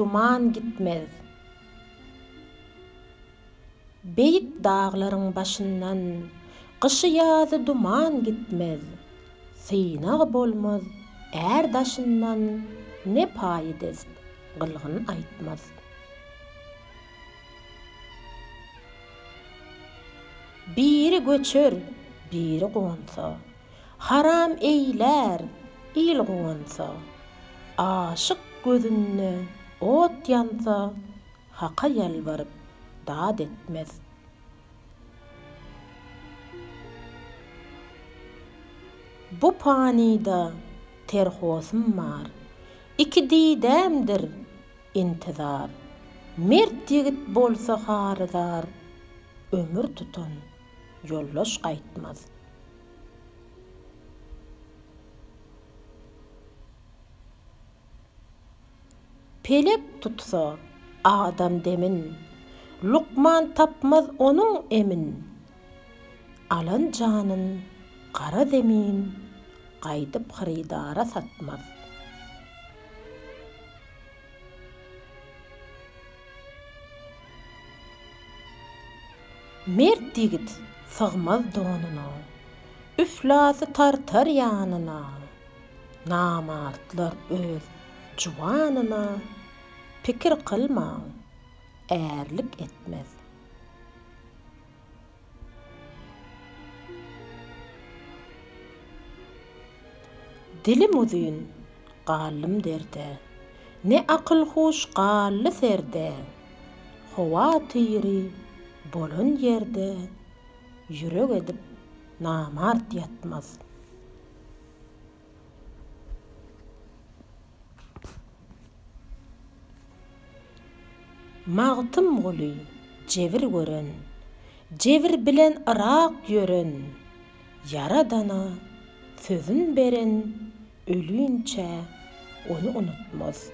duman gitmez. Beyik dağların başından qışı ýazy duman gitmez. Syynag bolmaz är daşyndan ne paýdaz gılgyn aýtmaz. Biri göçür, biri gonsa, haram eýler, il gonsa, aşyk gözünde ot yansa, haka yalvarıp dad etmez. Bu panida terhosum var, iki didemdir intizar, mert yigit bolsa haryzar, ömür tutan yollaş gaýtmaz. Pelek tutsa adam demin, Lukman tapmaz onun emin. Alan canın qara zemin, qaydyp xaridara satmaz. Mert yigit sığmaz donuna, üflasy tartar ýanyna. Namartlar öz juvanyna, pikir qılmaň, ärlik etmez. Dilim uzyn, galym derde, ne akyl hoş gally serde. Howa tyry, bolun yerde, yürek edip namart yatmaz. Mağtym guly, jebir gören, jebir bilen ırak ýören, yaradana sözün beren, ölüýünçe onu unutmaz.